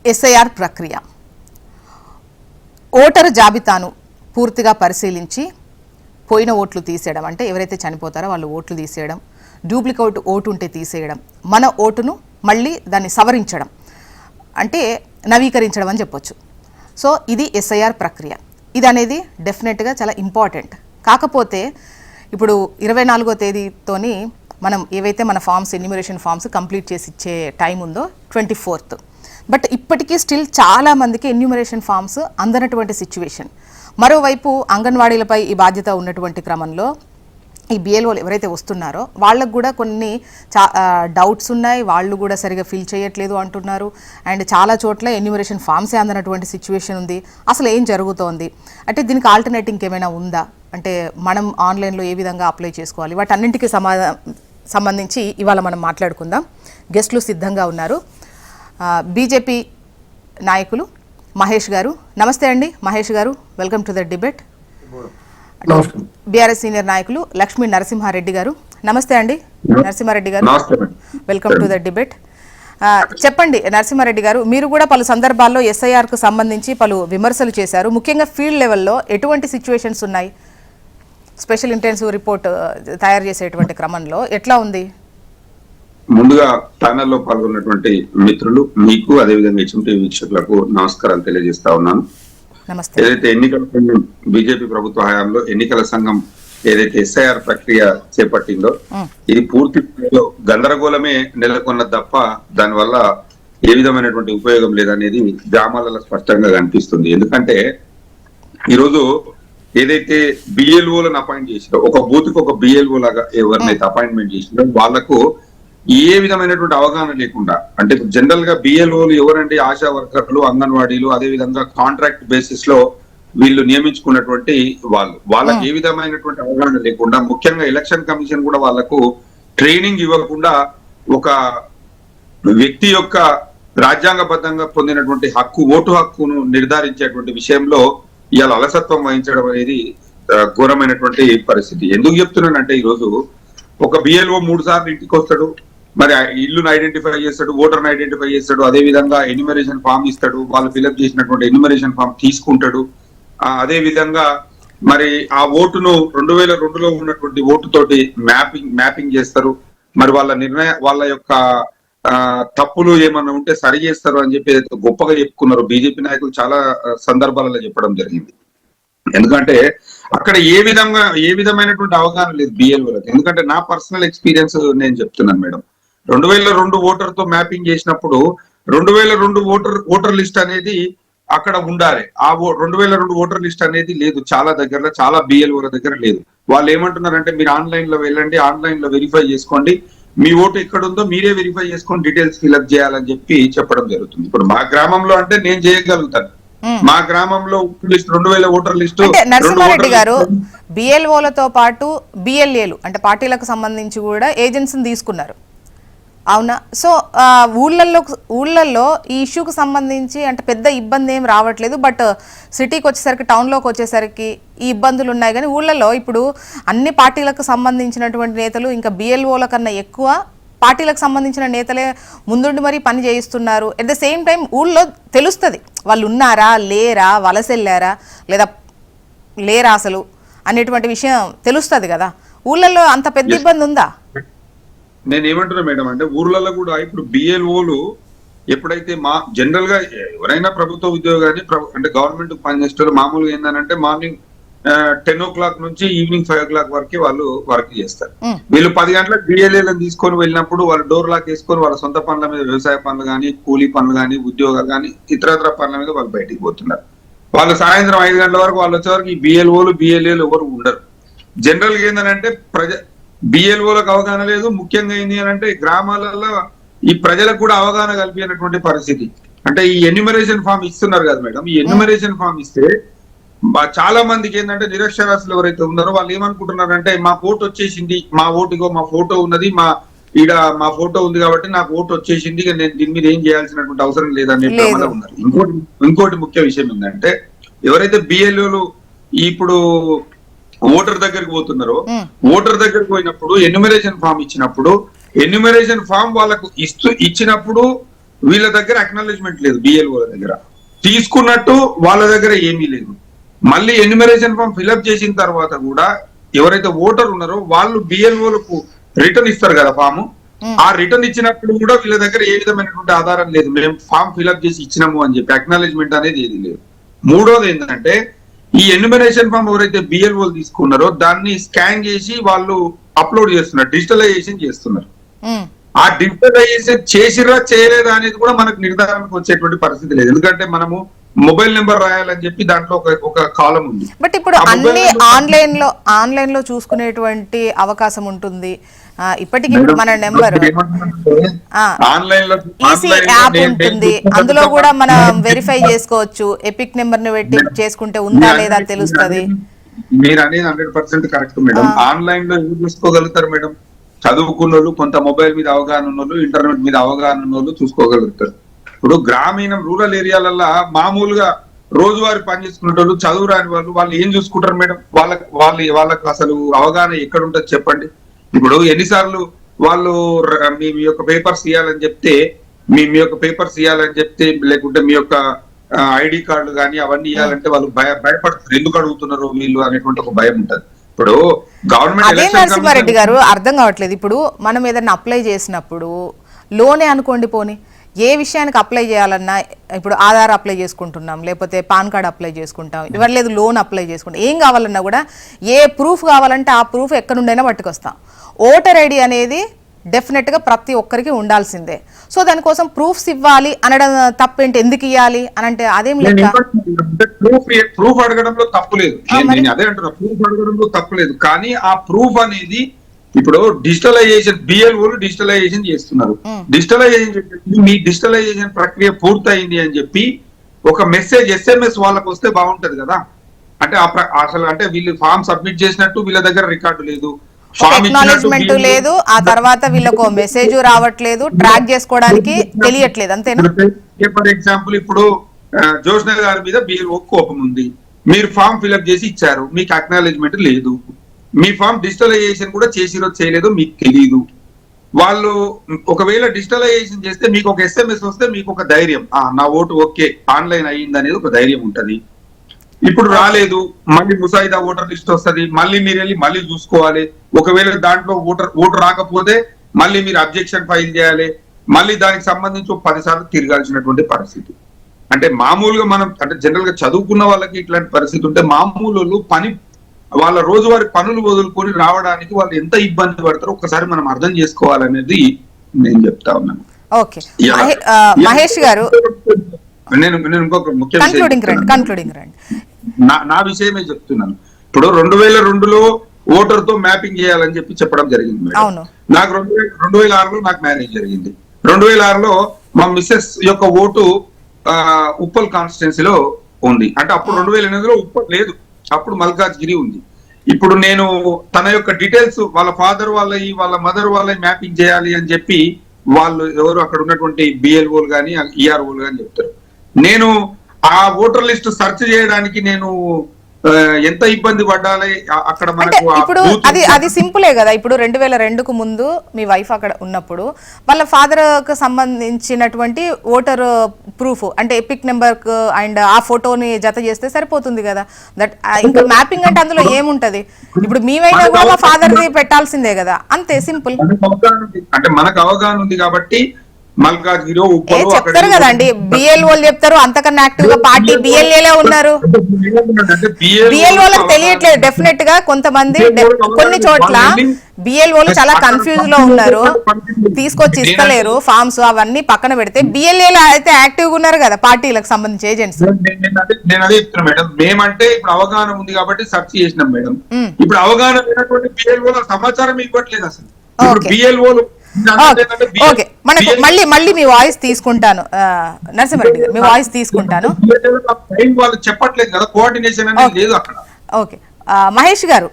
SIR ప్రక్రియ voter జాబితాను పూర్తిగా పరిశీలించి పోయిన ఓట్లు తీసేయడం, అంటే ఎవరైతే చనిపోతారో వాళ్ళు ఓట్లు తీసేయడం, డూప్లికేట్ ఓటు ఉంటే తీసేయడం, మన ఓటును మళ్ళీ దాన్ని సవరించడం అంటే నవీకరించడం అని చెప్పొచ్చు. సో ఇది ఎస్ఐఆర్ ప్రక్రియ. ఇది అనేది డెఫినెట్గా చాలా ఇంపార్టెంట్. కాకపోతే ఇప్పుడు 24వ తేదీతోని మనం ఏవైతే మన ఫామ్స్ ఎన్యూమరేషన్ ఫామ్స్ కంప్లీట్ చేసి ఇచ్చే టైం ఉందో 24th, బట్ ఇప్పటికీ స్టిల్ చాలామందికి ఎన్యూమరేషన్ ఫామ్స్ అందనటువంటి సిచ్యువేషన్. మరోవైపు అంగన్వాడీలపై ఈ బాధ్యత ఉన్నటువంటి క్రమంలో ఈ బిఎల్ఓలు ఎవరైతే వస్తున్నారో వాళ్ళకు కూడా కొన్ని డౌట్స్ ఉన్నాయి, వాళ్ళు కూడా సరిగా ఫిల్ చేయట్లేదు అంటున్నారు. అండ్ చాలా చోట్ల ఎన్యూమరేషన్ ఫామ్సే అందనటువంటి సిచ్యువేషన్ ఉంది. అసలు ఏం జరుగుతోంది అంటే దీనికి ఆల్టర్నేటివ్ ఇంకేమైనా ఉందా, అంటే మనం ఆన్లైన్లో ఏ విధంగా అప్లై చేసుకోవాలి, వాటన్నింటికి సంబంధించి ఇవాళ మనం మాట్లాడుకుందాం. గెస్టులు సిద్ధంగా ఉన్నారు. బీజేపీ నాయకులు మహేష్ గారు. నమస్తే అండి మహేష్ గారు, welcome to the debate. BRS senior నాయకులు లక్ష్మీ నరసింహారెడ్డి గారు. నమస్తే అండి నరసింహారెడ్డి గారు, వెల్కమ్ టు ద డిబేట్. చెప్పండి నరసింహారెడ్డి గారు, మీరు కూడా పలు సందర్భాల్లో ఎస్ఐఆర్కు సంబంధించి పలు విమర్శలు చేశారు. ముఖ్యంగా ఫీల్డ్ లెవెల్లో ఎటువంటి సిచ్యువేషన్స్ ఉన్నాయి? స్పెషల్ ఇంటెన్సివ్ రిపోర్ట్ తయారు చేసేటువంటి క్రమంలో ఎట్లా ఉంది? ముందుగా ప్యానెల్లో పాల్గొన్నటువంటి మిత్రులు మీకు అదేవిధంగా హెచ్ఎంటీ వీక్షకులకు నమస్కారాలు తెలియజేస్తా ఉన్నాను. ఏదైతే ఎన్నికల సంఘం బీజేపీ ప్రభుత్వ హయాంలో ఎన్నికల సంఘం ఏదైతే ఎస్ఐఆర్ ప్రక్రియ చేపట్టిందో ఇది పూర్తి గందరగోళమే నెలకొన్న తప్ప దానివల్ల ఏ విధమైనటువంటి ఉపయోగం లేదనేది గ్రామాలలో స్పష్టంగా కనిపిస్తుంది. ఎందుకంటే ఈరోజు ఏదైతే బిఎల్ఓలను అపాయింట్ చేసిరో, ఒక బూత్ కు ఒక బిఎల్ఓ లాగా ఎవరినైతే అపాయింట్మెంట్ చేసిరో వాళ్లకు ఏ విధమైనటువంటి అవగాహన లేకుండా, అంటే జనరల్ గా బిఎల్ఓలు ఎవరంటే ఆశా వర్కర్లు, అంగన్వాడీలు, అదే విధంగా కాంట్రాక్ట్ బేసిస్ లో వీళ్ళు నియమించుకున్నటువంటి వాళ్ళకి ఏ విధమైనటువంటి అవగాహన లేకుండా, ముఖ్యంగా ఎలక్షన్ కమిషన్ కూడా వాళ్లకు ట్రైనింగ్ ఇవ్వకుండా ఒక వ్యక్తి యొక్క రాజ్యాంగబద్ధంగా పొందినటువంటి హక్కు, ఓటు హక్కును నిర్ధారించేటువంటి విషయంలో ఇవాళ అలసత్వం వహించడం అనేది ఘోరమైనటువంటి పరిస్థితి. ఎందుకు చెప్తున్నానంటే ఈరోజు ఒక బిఎల్ఓ 3 సార్లు ఇంటికి వస్తాడు, మరి ఇల్లును ఐడెంటిఫై చేస్తాడు, ఓటర్ని ఐడెంటిఫై చేస్తాడు, అదే విధంగా ఎన్యూమరేషన్ ఫామ్ ఇస్తాడు, వాళ్ళు ఫిల్అప్ చేసినటువంటి ఎన్యూమరేషన్ ఫామ్ తీసుకుంటాడు. అదే విధంగా మరి ఆ ఓటును 2002లో ఉన్నటువంటి ఓటుతోటి మ్యాపింగ్ చేస్తారు. మరి వాళ్ళ యొక్క తప్పులు ఏమన్నా ఉంటే సరి చేస్తారు అని చెప్పి గొప్పగా చెప్పుకున్నారు బీజేపీ నాయకులు. చాలా సందర్భాలలో చెప్పడం జరిగింది. ఎందుకంటే అక్కడ ఏ విధమైనటువంటి అవగాహన లేదు బిఎల్ఓలకు. ఎందుకంటే నా పర్సనల్ ఎక్స్పీరియన్స్ నేను చెప్తున్నాను మేడం. 2002 ఓటర్ తో మ్యాపింగ్ చేసినప్పుడు 2002 ఓటర్ లిస్ట్ అనేది అక్కడ ఉండాలి. ఆ 2002 ఓటర్ లిస్ట్ అనేది లేదు చాలా దగ్గరలో, చాలా బిఎల్ఓల దగ్గర లేదు. వాళ్ళు ఏమంటున్నారంటే మీరు ఆన్లైన్ లో వెళ్ళండి, ఆన్లైన్ లో వెరిఫై చేసుకోండి, మీ ఓటు ఎక్కడ ఉందో మీరే వెరిఫై చేసుకొని డీటెయిల్స్ ఫిల్అప్ చేయాలని చెప్పి చెప్పడం జరుగుతుంది. ఇప్పుడు మా గ్రామంలో అంటే నేను చేయగలుగుతాను. మా గ్రామంలో 2000 ఓటర్ లిస్టు. నరసింహారెడ్డి గారు, బిఎల్ఓలతో పాటు బిఎల్ఏలు అంటే పార్టీలకు సంబంధించి కూడా ఏజెన్సీని తీసుకున్నారు, అవునా? సో ఊళ్ళల్లో ఈ ఇష్యూకి సంబంధించి అంటే పెద్ద ఇబ్బంది ఏం రావట్లేదు, బట్ సిటీకి వచ్చేసరికి, టౌన్లోకి వచ్చేసరికి ఈ ఇబ్బందులు ఉన్నాయి. కానీ ఊళ్ళల్లో ఇప్పుడు అన్ని పార్టీలకు సంబంధించినటువంటి నేతలు ఇంకా బిఎల్ఓల కన్నా ఎక్కువ పార్టీలకు సంబంధించిన నేతలే ముందుండి మరీ పని చేయిస్తున్నారు. ఎట్ ద సేమ్ టైం ఊళ్ళో తెలుస్తుంది వాళ్ళు ఉన్నారా లేరా, వలసెళ్ళారా లేదా లేరా అసలు అనేటువంటి విషయం తెలుస్తుంది కదా. ఊళ్ళల్లో అంత పెద్ద ఇబ్బంది ఉందా? నేను ఏమంటున్నా మేడం అంటే ఊర్లలో కూడా ఇప్పుడు బిఎల్ఓలు ఎప్పుడైతే జనరల్ గా ఎవరైనా ప్రభుత్వ ఉద్యోగాన్ని అంటే గవర్నమెంట్ పనిచేస్తారు, మామూలుగా ఏంటంటే మార్నింగ్ 10 o'clock నుంచి ఈవినింగ్ 5 o'clock వరకు వాళ్ళు వర్క్ చేస్తారు. వీళ్ళు 10 గంటలకు బిఎల్ఏలను తీసుకొని వెళ్ళినప్పుడు వాళ్ళు డోర్ లాక్ వేసుకొని వాళ్ళ సొంత పనుల మీద, వ్యవసాయ పనులు కానీ, కూలీ పనులు కానీ, ఉద్యోగాలు కానీ, ఇతరత్ర పనుల మీద వాళ్ళు బయటికి పోతున్నారు. వాళ్ళు సాయంత్రం 5 గంటల వరకు వాళ్ళు వచ్చే వరకు ఈ బిఎల్ఓలు బిఎల్ఏలు ఎవరు ఉండరు. జనరల్ గా ఏంటంటే బిఎల్ఓలకు అవగాహన లేదు. ముఖ్యంగా ఏంటి అని అంటే గ్రామాలలో ఈ ప్రజలకు కూడా అవగాహన కల్పించినటువంటి పరిస్థితి. అంటే ఈ ఎన్యూమరేషన్ ఫామ్ ఇస్తున్నారు కదా మేడం, ఈ ఎన్యూమరేషన్ ఫామ్ ఇస్తే చాలా మందికి ఏంటంటే నిరక్షరాస్యులు ఎవరైతే ఉన్నారో వాళ్ళు ఏమనుకుంటున్నారంటే మా ఓటు వచ్చేసింది, మా ఓటుగో మా ఫోటో ఉన్నది, మా ఫోటో ఉంది కాబట్టి నాకు ఓటు వచ్చేసింది, నేను దీని మీద ఏం చేయాల్సినటువంటి అవసరం లేదనే భ్రమలో ఉన్నారు. ఇంకోటి ముఖ్య విషయం ఏంటంటే ఎవరైతే బిఎల్ఓలు ఇప్పుడు ఓటర్ దగ్గరికి పోతున్నారో, ఓటర్ దగ్గరికి పోయినప్పుడు ఎన్యూమరేషన్ ఫామ్ ఇచ్చినప్పుడు ఎన్యూమరేషన్ ఫామ్ వాళ్ళకు ఇచ్చినప్పుడు వీళ్ళ దగ్గర అక్నాలెడ్జ్మెంట్ లేదు, బిఎల్ఓ దగ్గర తీసుకున్నట్టు వాళ్ళ దగ్గర ఏమీ లేదు. మళ్ళీ ఎన్యుమరేషన్ ఫామ్ ఫిల్అప్ చేసిన తర్వాత కూడా ఎవరైతే ఓటర్ ఉన్నారో వాళ్ళు బిఎల్ఓలకు రిటర్న్ ఇస్తారు కదా ఫామ్, ఆ రిటర్న్ ఇచ్చినప్పుడు కూడా వీళ్ళ దగ్గర ఏ విధమైనటువంటి ఆధారం లేదు, మేము ఫామ్ ఫిల్అప్ చేసి ఇచ్చినాము అని చెప్పి అక్నాలెడ్జ్మెంట్ అనేది ఏది లేదు. మూడోది ఏంటంటే ఈ ఎన్యుమరేషన్ ఫామ్ ఎవరైతే బిఎల్ఓలు తీసుకున్నారో దాన్ని స్కాన్ చేసి వాళ్ళు అప్లోడ్ చేస్తున్నారు, డిజిటలైజేషన్ చేస్తున్నారు. ఆ డిజిటలైజేషన్ చేసిరా చేయలేదా అనేది కూడా మనకు నిర్ధారణకు వచ్చేటువంటి పరిస్థితి లేదు. ఎందుకంటే మనము మొబైల్ నెంబర్ రాయాలని చెప్పి దాంట్లో ఒక కాలం ఉంది. బట్ ఇప్పుడు అన్ని ఆన్లైన్ లో చూసుకునేటువంటి అవకాశం ఉంటుంది. ఇప్పటికీ మన నెంబర్ ఈసీ యాప్ ఉంటుంది, అందులో కూడా మనం వెరిఫై చేసుకోవచ్చు. ఎపిక్ నెంబర్ ని పెట్టి చేసుకుంటే ఉందా లేదా తెలుస్తుంది. మీరు అనేది 100% కరెక్ట్ మేడం. ఆన్లైన్ లో ఏం చూసుకోగలుగుతారు మేడం? చదువుకున్న వాళ్ళు, కొంత మొబైల్ మీద అవగాహన ఉన్న వాళ్ళు, ఇంటర్నెట్ మీద అవగాహన ఉన్న వాళ్ళు చూసుకోగలుగుతారు. ఇప్పుడు గ్రామీణ రూరల్ ఏరియాలలో మామూలుగా రోజువారీ పనిచేసుకునే వాళ్ళు, చదువు రాని వాళ్ళు ఏం చూసుకుంటారు మేడం? వాళ్ళకు అసలు అవగాహన ఎక్కడ ఉంటుంది చెప్పండి. ఇప్పుడు ఎన్నిసార్లు వాళ్ళు మీ యొక్క పేపర్స్ ఇవ్వాలని చెప్తే మీ యొక్క పేపర్స్ ఇవ్వాలని చెప్తే లేకుంటే మీ యొక్క ఐడి కార్డు కానీ అవన్నీ ఇవ్వాలంటే వాళ్ళు భయపడతారు, ఎందుకు అడుగుతున్నారు వీళ్ళు అనేటువంటి ఒక భయం ఉంటుంది. ఇప్పుడు గవర్నమెంట్ అదే నరసింహారెడ్డి గారు అర్థం కావట్లేదు. ఇప్పుడు మనం ఏదైనా అప్లై చేసినప్పుడు లోనే అనుకోండి, పోనీ ఏ విషయానికి అప్లై చేయాలన్నా, ఇప్పుడు ఆధార్ అప్లై చేసుకుంటున్నాం, లేకపోతే పాన్ కార్డ్ అప్లై చేసుకుంటాం, ఇవ్వలేదు లోన్ అప్లై చేసుకుంటాం, ఏం కావాలన్నా కూడా ఏ ప్రూఫ్ కావాలంటే ఆ ప్రూఫ్ ఎక్కడి నుండైనా పట్టుకొస్తాం. ఓటర్ ఐడి అనేది డెఫినెట్గా ప్రతి ఒక్కరికి ఉండాల్సిందే. సో దానికోసం ప్రూఫ్స్ ఇవ్వాలి అనడం తప్పేంటి? ఎందుకు ఇవ్వాలి అని అంటే అదేం లేదు. ప్రూఫ్ అడగడంలో తప్పులేదు, అదే అంటున్నా, ప్రూఫ్ అడగడంలో తప్పులేదు. కానీ ఆ ప్రూఫ్ అనేది ఇప్పుడు డిజిటలైజేషన్ బిఎల్ఓలు డిజిటలైజేషన్ చేస్తున్నారు. మీ డిజిటలైజేషన్ ప్రక్రియ పూర్తయింది అని చెప్పి ఒక మెసేజ్ SMS వాళ్ళకు వస్తే బాగుంటది కదా. అంటే అసలు అంటే వీళ్ళు ఫామ్ సబ్మిట్ చేసినట్టు వీళ్ళ దగ్గర రికార్డు లేదు, అక్నాలెడ్జ్మెంట్ లేదు, ఆ తర్వాత వీళ్ళకు మెసేజ్ రావట్లేదు, ట్రాక్ చేసుకోవడానికి తెలియట్లేదు, అంతేనా? ఫర్ ఎగ్జాంపుల్ ఇప్పుడు జోష్న గారి మీద బిఎల్ఓ కోపం ఉంది, మీరు ఫామ్ ఫిల్అప్ చేసి ఇచ్చారు, మీకు అక్నాలెడ్జ్మెంట్ లేదు, మీ ఫామ్ డిజిటలైజేషన్ కూడా చేసిరో చేయలేదో మీకు తెలియదు. వాళ్ళు ఒకవేళ డిజిటలైజేషన్ చేస్తే మీకు ఒక SMS వస్తే మీకు ఒక ధైర్యం, నా ఓటు ఓకే ఆన్లైన్ అయ్యింది అనేది ఒక ధైర్యం ఉంటది. ఇప్పుడు రాలేదు, మళ్ళీ ముసాయిదా ఓటర్ లిస్ట్ వస్తుంది, మళ్ళీ మీరు వెళ్ళి మళ్ళీ చూసుకోవాలి. ఒకవేళ దాంట్లో ఓటు రాకపోతే మళ్ళీ మీరు అబ్జెక్షన్ ఫైల్ చేయాలి, మళ్ళీ దానికి సంబంధించి 10 సార్లు తిరగాల్సినటువంటి పరిస్థితి. అంటే మామూలుగా మనం అంటే జనరల్ గా చదువుకున్న వాళ్ళకి ఇట్లాంటి పరిస్థితి ఉంటే మామూలు వాళ్ళ రోజువారి పనులు వదులుకొని రావడానికి వాళ్ళు ఎంత ఇబ్బంది పడతారో ఒక్కసారి మనం అర్థం చేసుకోవాలనేది నేను చెప్తా ఉన్నాను. ఓకే మహేష్ గారు, నేను ఇంకొక ముఖ్య నా విషయమే చెప్తున్నాను. ఇప్పుడు 2002లో ఓటర్ తో మ్యాపింగ్ చేయాలని చెప్పడం జరిగింది మేడం. నాకు 2006లో నాకు మ్యారేజ్ జరిగింది. 2006లో మా మిస్సెస్ యొక్క ఓటు ఉప్పల్ కాన్స్టిట్యున్సీలో ఉంది. అంటే అప్పుడు 2008లో ఉప్పల్ లేదు, అప్పుడు మల్కాజ్గిరి ఉంది. ఇప్పుడు నేను తన యొక్క డీటెయిల్స్ వాళ్ళ ఫాదర్ వాళ్ళ మదర్ వాళ్ళ మ్యాపింగ్ చేయాలి అని చెప్పి వాళ్ళు ఎవరు అక్కడ ఉన్నటువంటి బిఎల్ఓలు కానీ ఈఆర్ఓలు కానీ చెప్తారు. నేను ఆ ఓటర్ లిస్ట్ సెర్చ్ చేయడానికి నేను ఎంత ఇబ్బంది పడాలి అక్కడ మనకు. ఇప్పుడు అది సింపులే కదా. ఇప్పుడు 2002కు ముందు మీ వైఫ్ అక్కడ ఉన్నప్పుడు వాళ్ళ ఫాదర్ కు సంబంధించినటువంటి ఓటర్ ప్రూఫ్ అంటే ఎపిక్ నెంబర్ అండ్ ఆ ఫోటోని జత చేస్తే సరిపోతుంది కదా. దట్ ఇంకా మ్యాపింగ్ అంటే అందులో ఏముంటది? ఇప్పుడు మీ వైనా కూడా మా ఫాదర్ ది పెట్టాల్సిందే కదా, అంతే సింపుల్. అంటే మనకు అవగాహన ఉంది కాబట్టి మల్కాజ్గిరి చెప్తారు కదండి, బిఎల్ఓలు చెప్తారు. అంతకన్నా యాక్టివ్ గా పార్టీ బిఎల్ఏలే ఉన్నారు. బిఎల్ఓలకు తెలియట్లేదు డెఫినెట్ గా. కొంతమంది కొన్ని చోట్ల బిఎల్ఓలు చాలా కన్ఫ్యూజ్ లో ఉన్నారు, తీసుకొచ్చి ఇస్తలేరు ఫామ్స్. అవన్నీ పక్కన పెడితే బిఎల్ఏలు అయితే యాక్టివ్ గా ఉన్నారు కదా పార్టీలకు సంబంధించి ఏజెంట్స్. నేను అదే చెప్తున్నా మేడం, మేమంటే ఇప్పుడు అవగాహన ఉంది కాబట్టి సెర్చ్ చేసినాం మేడం. ఇప్పుడు అవగాహన లేనటువంటి బిఎల్ఓల సమాచారం ఇవ్వట్లేదు అసలు. బిఎల్ఓలు ఓకే, మనకు మళ్ళీ మీ వాయిస్ తీసుకుంటాను నరసింహారెడ్డి గారు, మీ వాయిస్ తీసుకుంటాను. వాళ్ళు చెప్పట్లేదు కదా, కోఆర్డినేషన్ అనేది లేదు అక్కడ. ఓకే మహేష్ గారు.